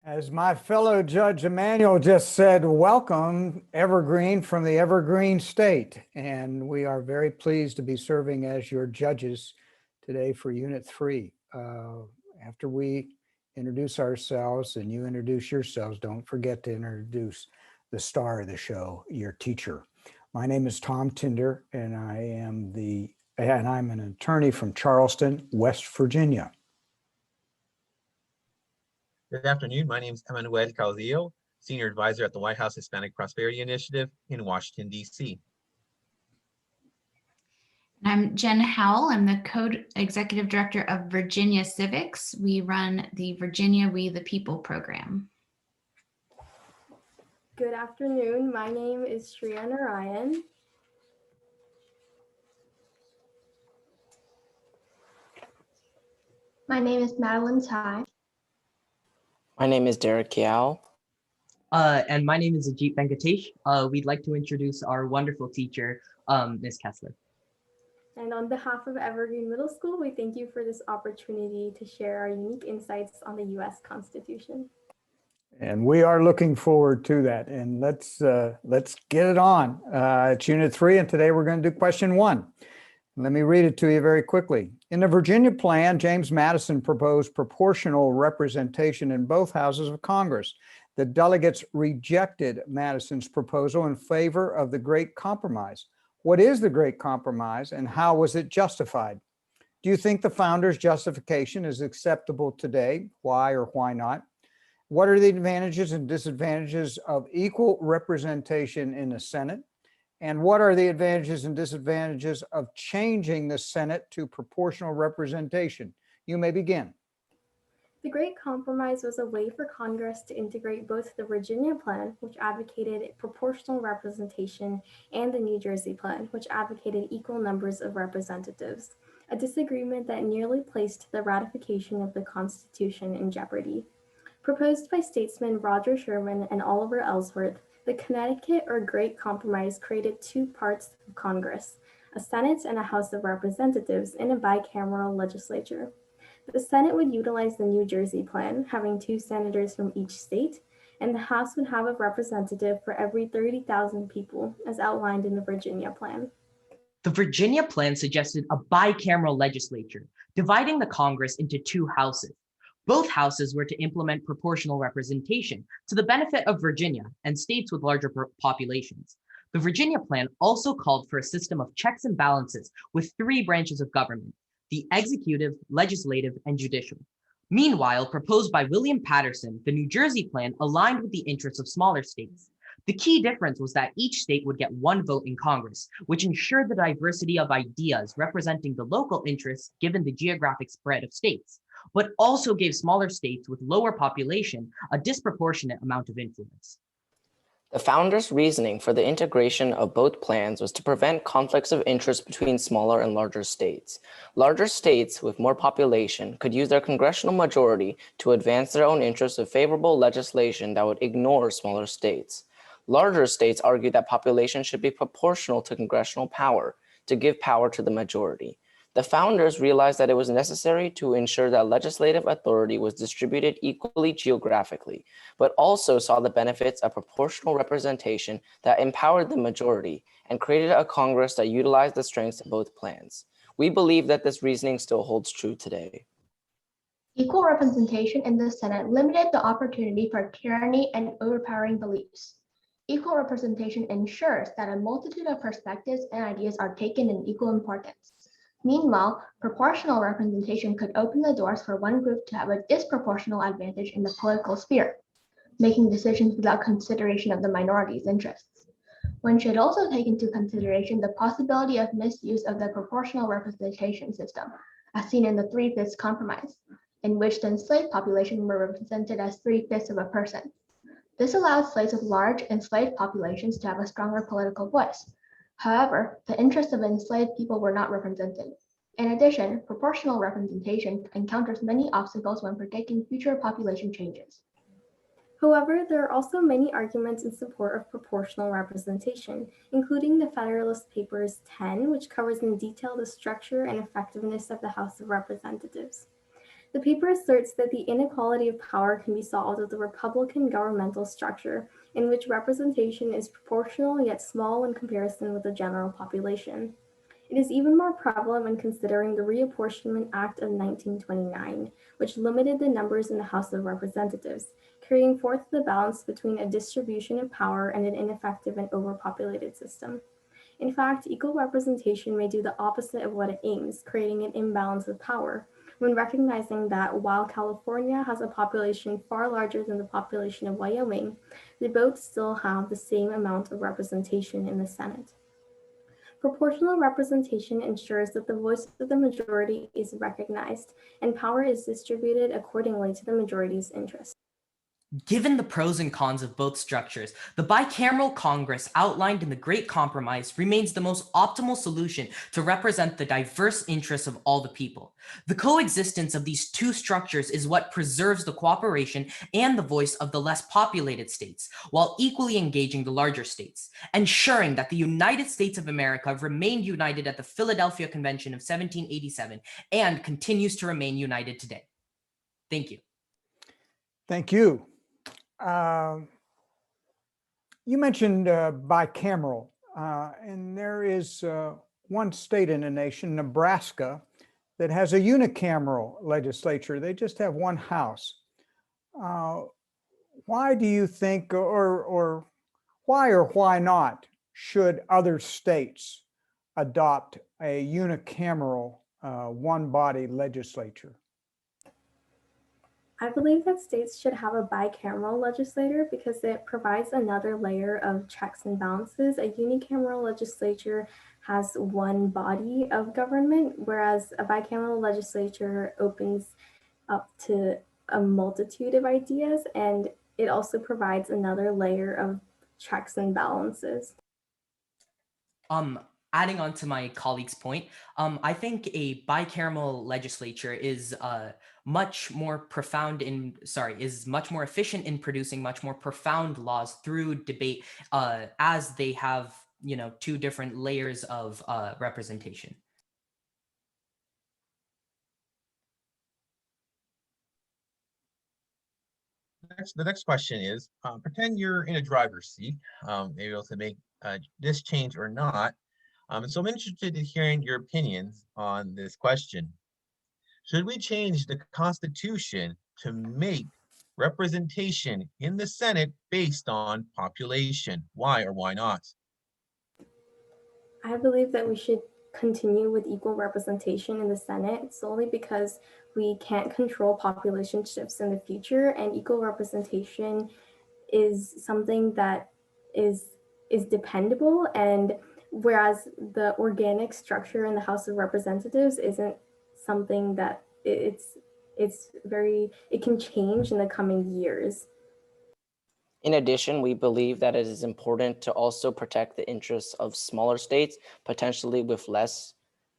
As my fellow Judge Emmanuel just said, welcome Evergreen from the Evergreen State. And we are very pleased to be serving as your judges today for Unit 3. After we introduce ourselves and you introduce yourselves, don't forget to introduce the star of the show, your teacher. My name is Tom Tinder, and I'm an attorney from Charleston, West Virginia. Good afternoon. My name is Emmanuel Calzillo, Senior Advisor at the White House Hispanic Prosperity Initiative in Washington, D.C. I'm Jen Howell. I'm the Co-Executive Director of Virginia Civics. We run the Virginia We the People program. Good afternoon. My name is Shreya Narayan. My name is Madeline Tai. My name is Derek Kiao. And my name is Ajit Venkatesh. We'd like to introduce our wonderful teacher, Ms. Kessler. And on behalf of Evergreen Middle School, we thank you for this opportunity to share our unique insights on the U.S. Constitution. And we are looking forward to that. And let's get it on. It's Unit 3, and today we're going to do question 1. Let me read it to you very quickly. In the Virginia plan, James Madison proposed proportional representation in both houses of Congress. The delegates rejected Madison's proposal in favor of the Great Compromise. What is the Great Compromise, and how was it justified? Do you think the founders' justification is acceptable today? Why or why not? What are the advantages and disadvantages of equal representation in the Senate? And what are the advantages and disadvantages of changing the Senate to proportional representation? You may begin. The Great Compromise was a way for Congress to integrate both the Virginia plan, which advocated proportional representation, and the New Jersey plan, which advocated equal numbers of representatives, a disagreement that nearly placed the ratification of the Constitution in jeopardy. Proposed by statesmen Roger Sherman and Oliver Ellsworth, the Connecticut or Great Compromise created two parts of Congress, a Senate and a House of Representatives in a bicameral legislature. The Senate would utilize the New Jersey plan, having 2 senators from each state, and the House would have a representative for every 30,000 people, as outlined in the Virginia plan. The Virginia plan suggested a bicameral legislature, dividing the Congress into 2 houses. Both houses were to implement proportional representation to the benefit of Virginia and states with larger populations. The Virginia plan also called for a system of checks and balances with 3 branches of government: the executive, legislative, and judicial. Meanwhile, proposed by William Patterson, the New Jersey plan aligned with the interests of smaller states. The key difference was that each state would get 1 vote in Congress, which ensured the diversity of ideas representing the local interests given the geographic spread of states, but also gave smaller states with lower population a disproportionate amount of influence. The founders' reasoning for the integration of both plans was to prevent conflicts of interest between smaller and larger states. Larger states with more population could use their congressional majority to advance their own interests of favorable legislation that would ignore smaller states. Larger states argued that population should be proportional to congressional power to give power to the majority. The founders realized that it was necessary to ensure that legislative authority was distributed equally geographically, but also saw the benefits of proportional representation that empowered the majority and created a Congress that utilized the strengths of both plans. We believe that this reasoning still holds true today. Equal representation in the Senate limited the opportunity for tyranny and overpowering beliefs. Equal representation ensures that a multitude of perspectives and ideas are taken in equal importance. Meanwhile, proportional representation could open the doors for one group to have a disproportional advantage in the political sphere, making decisions without consideration of the minority's interests. One should also take into consideration the possibility of misuse of the proportional representation system, as seen in the 3/5 compromise, in which the enslaved population were represented as 3/5 of a person. This allowed slaves with large enslaved populations to have a stronger political voice. However, the interests of enslaved people were not represented. In addition, proportional representation encounters many obstacles when predicting future population changes. However, there are also many arguments in support of proportional representation, including the Federalist Papers 10, which covers in detail the structure and effectiveness of the House of Representatives. The paper asserts that the inequality of power can be solved with the Republican governmental structure, in which representation is proportional yet small in comparison with the general population. It is even more prevalent when considering the Reapportionment Act of 1929, which limited the numbers in the House of Representatives, carrying forth the balance between a distribution of power and an ineffective and overpopulated system. In fact, equal representation may do the opposite of what it aims, creating an imbalance of power, when recognizing that while California has a population far larger than the population of Wyoming, they both still have the same amount of representation in the Senate. Proportional representation ensures that the voice of the majority is recognized and power is distributed accordingly to the majority's interests. Given the pros and cons of both structures, the bicameral Congress outlined in the Great Compromise remains the most optimal solution to represent the diverse interests of all the people. The coexistence of these two structures is what preserves the cooperation and the voice of the less populated states, while equally engaging the larger states, ensuring that the United States of America remained united at the Philadelphia Convention of 1787 and continues to remain united today. Thank you. Thank you. You mentioned bicameral, and there is one state in the nation, Nebraska, that has a unicameral legislature. They just have one house. Why do you think, or why not, should other states adopt a unicameral one-body legislature? I believe that states should have a bicameral legislature because it provides another layer of checks and balances. A unicameral legislature has one body of government, whereas a bicameral legislature opens up to a multitude of ideas, and it also provides another layer of checks and balances. Adding on to my colleague's point, I think a bicameral legislature is much more efficient in producing much more profound laws through debate, as they have, two different layers of representation. The next question is, pretend you're in a driver's seat, maybe able to make this change or not. And so I'm interested in hearing your opinions on this question. Should we change the Constitution to make representation in the Senate based on population? Why or why not? I believe that we should continue with equal representation in the Senate solely because we can't control population shifts in the future, and equal representation is something that is dependable, and whereas the organic structure in the House of Representatives isn't something that it can change in the coming years. In addition, we believe that it is important to also protect the interests of smaller states, potentially with less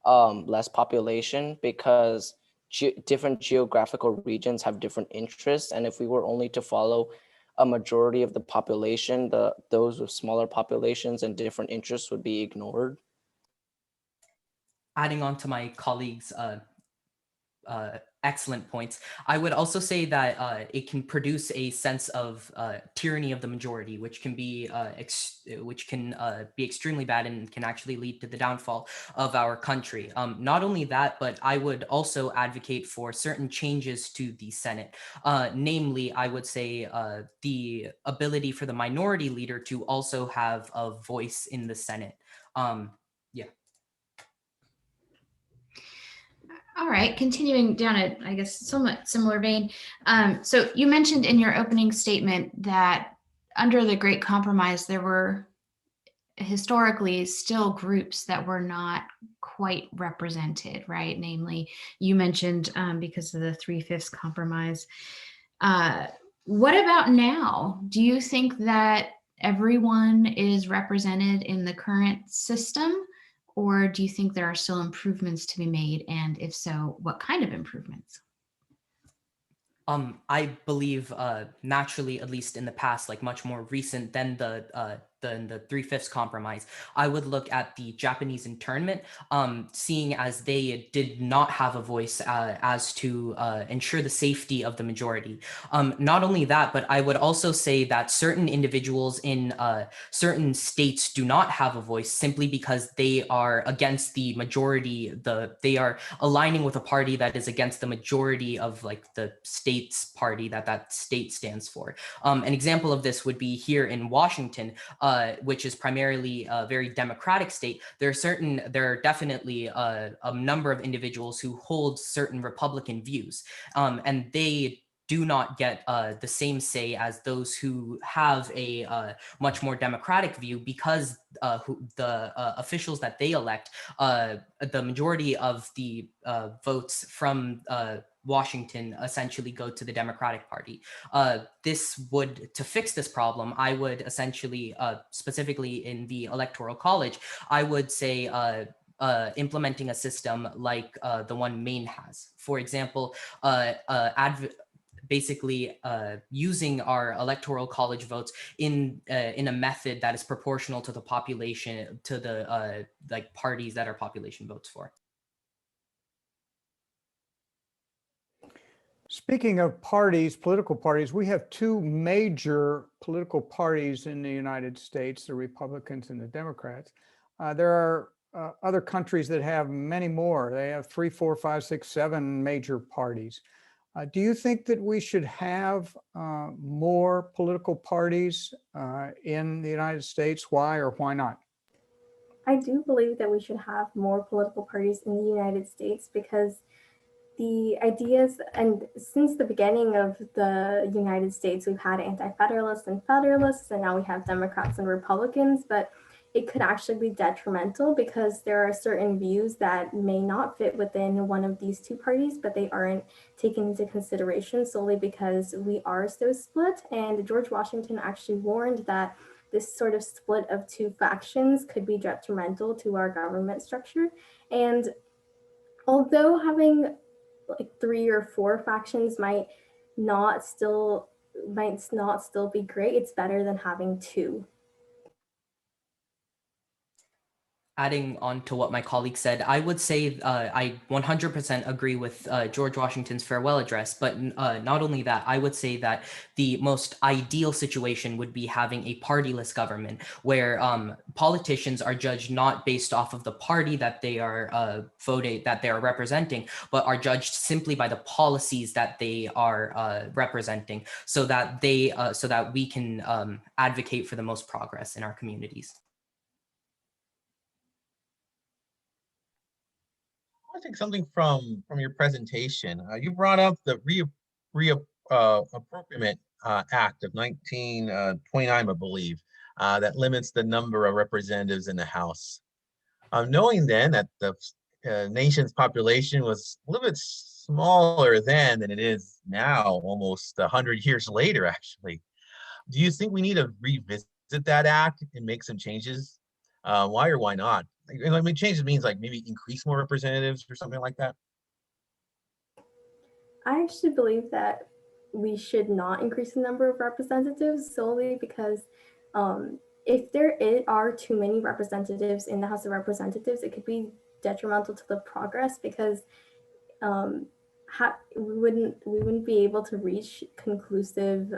population, because different geographical regions have different interests. And if we were only to follow a majority of the population, those with smaller populations and different interests would be ignored. Adding on to my colleagues' excellent points, I would also say that it can produce a sense of tyranny of the majority, which can be extremely bad and can actually lead to the downfall of our country. Not only that, but I would also advocate for certain changes to the Senate. Namely, I would say the ability for the minority leader to also have a voice in the Senate. Yeah. All right, continuing down a, I guess, somewhat similar vein. So you mentioned in your opening statement that under the Great Compromise, there were historically still groups that were not quite represented, right? Namely, you mentioned because of the 3/5 compromise. What about now? Do you think that everyone is represented in the current system? Or do you think there are still improvements to be made? And if so, what kind of improvements? I believe naturally, at least in the past, like much more recent than the the 3/5 compromise, I would look at the Japanese internment, seeing as they did not have a voice as to ensure the safety of the majority. Not only that, but I would also say that certain individuals in certain states do not have a voice simply because they are against the majority. They are aligning with a party that is against the majority of like the state's party that state stands for. An example of this would be here in Washington, which is primarily a very democratic state. There are definitely a number of individuals who hold certain Republican views, and they do not get the same say as those who have a much more democratic view, because the officials that they elect, the majority of the votes from Washington essentially go to the Democratic Party. To fix this problem, I would essentially, specifically in the Electoral College, I would say implementing a system like the one Maine has. For example, basically using our Electoral College votes in a method that is proportional to the population, to the like parties that our population votes for. Speaking of parties, political parties, we have two major political parties in the United States, the Republicans and the Democrats. There are other countries that have many more. They have 3, 4, 5, 6, 7 major parties. Do you think that we should have more political parties in the United States? Why or why not? I do believe that we should have more political parties in the United States because the ideas, and since the beginning of the United States, we've had anti-federalists and federalists, and now we have Democrats and Republicans, but it could actually be detrimental because there are certain views that may not fit within one of these two parties, but they aren't taken into consideration solely because we are so split. And George Washington actually warned that this sort of split of two factions could be detrimental to our government structure. And although having like 3 or 4 factions might not still be great, it's better than having 2. Adding on to what my colleague said, I would say I 100% agree with George Washington's farewell address, but not only that, I would say that the most ideal situation would be having a partyless government where politicians are judged not based off of the party that they are that they are representing, but are judged simply by the policies that they are representing, so that we can advocate for the most progress in our communities. I want to take something from your presentation. You brought up the Reappropriate Act of 1929, I believe, that limits the number of representatives in the House. Knowing then that the nation's population was a little bit smaller then than it is now, almost 100 years later, actually, do you think we need to revisit that act and make some changes? Why or why not? I mean, changes means like maybe increase more representatives or something like that. I actually believe that we should not increase the number of representatives solely because if there are too many representatives in the House of Representatives, it could be detrimental to the progress because we wouldn't be able to reach conclusive.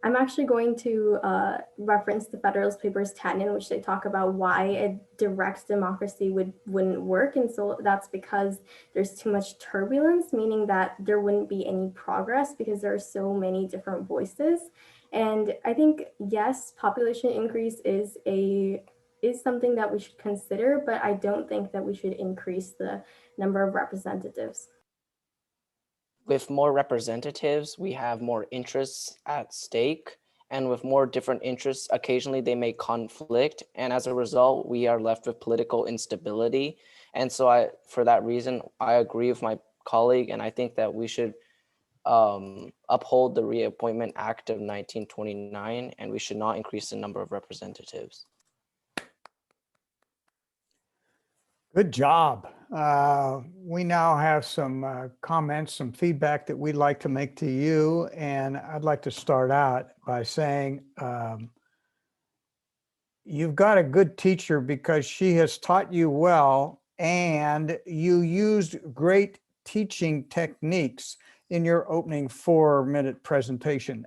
I'm actually going to reference the Federalist Papers 10, in which they talk about why a direct democracy wouldn't work. And so that's because there's too much turbulence, meaning that there wouldn't be any progress because there are so many different voices. And I think, yes, population increase is something that we should consider, but I don't think that we should increase the number of representatives. With more representatives, we have more interests at stake, and with more different interests, occasionally they may conflict, and as a result, we are left with political instability. And so for that reason, I agree with my colleague, and I think that we should uphold the Reappointment Act of 1929, and we should not increase the number of representatives. Good job. We now have some comments, some feedback that we'd like to make to you. And I'd like to start out by saying you've got a good teacher because she has taught you well, and you used great teaching techniques in your opening 4-minute presentation.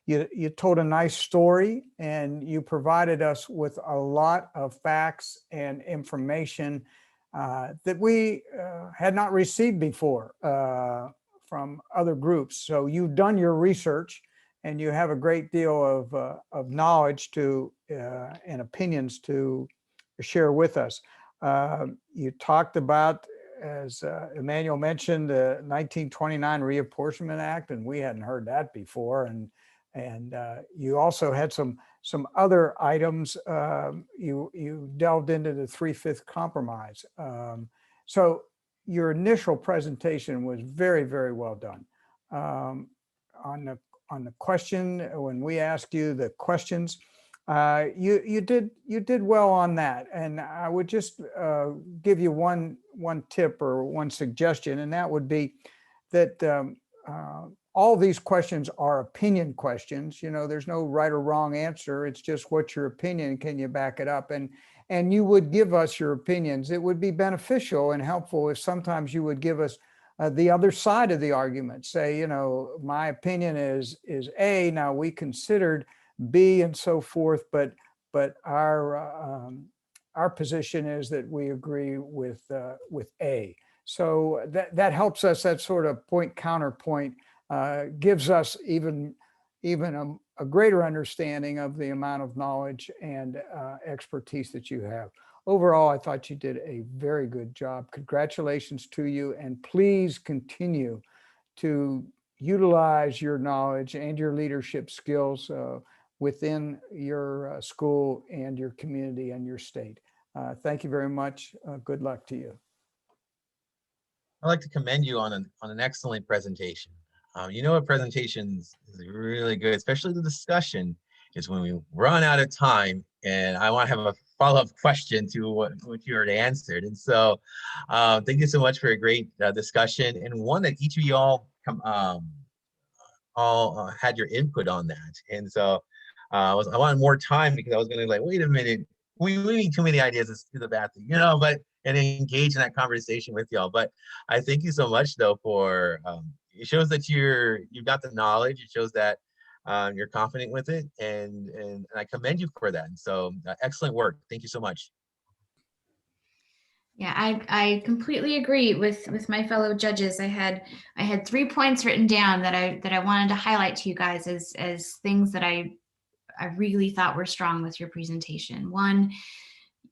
You told a nice story, and you provided us with a lot of facts and information that we had not received before from other groups. So you've done your research, and you have a great deal of knowledge to and opinions to share with us. You talked about, as Emmanuel mentioned, the 1929 Reapportionment Act, and we hadn't heard that before. And you also had some other items. You delved into the 3/5 compromise. So your initial presentation was very, very well done. On the question, when we asked you the questions, you did well on that. And I would just give you one tip or one suggestion, and that would be that all these questions are opinion questions. You know, there's no right or wrong answer. It's just what's your opinion? Can you back it up? And you would give us your opinions. It would be beneficial and helpful if sometimes you would give us the other side of the argument. Say, you know, my opinion is A. Now we considered B and so forth, but our position is that we agree with A. So that helps us. That sort of point counterpoint gives us even a greater understanding of the amount of knowledge and expertise that you have. Overall, I thought you did a very good job. Congratulations to you, and please continue to utilize your knowledge and your leadership skills within your school and your community and your state. Thank you very much. Good luck to you. I'd like to commend you on an excellent presentation. You know, a presentation is really good, especially the discussion, is when we run out of time and I want to have a follow-up question to what you already answered. And so thank you so much for a great discussion, and one that each of you all had your input on that. And so I wanted more time because I was going to like, wait a minute, we need too many ideas is the bad thing, you know, but and engage in that conversation with y'all. But I thank you so much though for it shows that you've got the knowledge. It shows that you're confident with it, and I commend you for that. And so excellent work. Thank you so much. Yeah, I completely agree with my fellow judges. I had 3 points written down that I wanted to highlight to you guys as things that I really thought were strong with your presentation. One,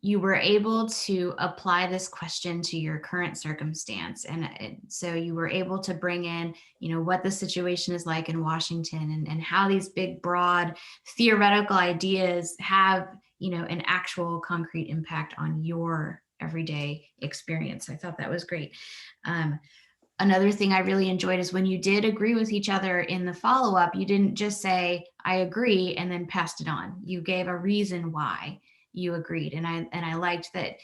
you were able to apply this question to your current circumstance. And so you were able to bring in, you know, what the situation is like in Washington and how these big, broad theoretical ideas have, you know, an actual concrete impact on your everyday experience. I thought that was great. Another thing I really enjoyed is when you did agree with each other in the follow-up, you didn't just say, I agree, and then passed it on. You gave a reason why you agreed. And I liked that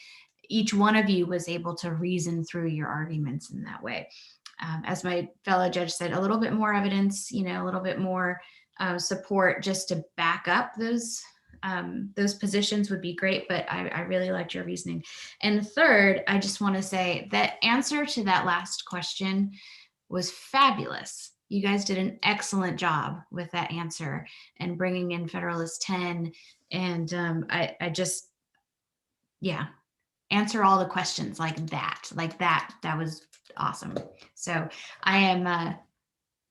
each one of you was able to reason through your arguments in that way. As my fellow judge said, a little bit more evidence, you know, a little bit more support just to back up those positions would be great, but I really liked your reasoning. And third, I just want to say that answer to that last question was fabulous. You guys did an excellent job with that answer and bringing in Federalist 10. And I just, yeah, answer all the questions like that. That was awesome. So I am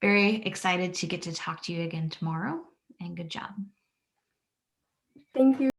very excited to get to talk to you again tomorrow, and good job. Thank you.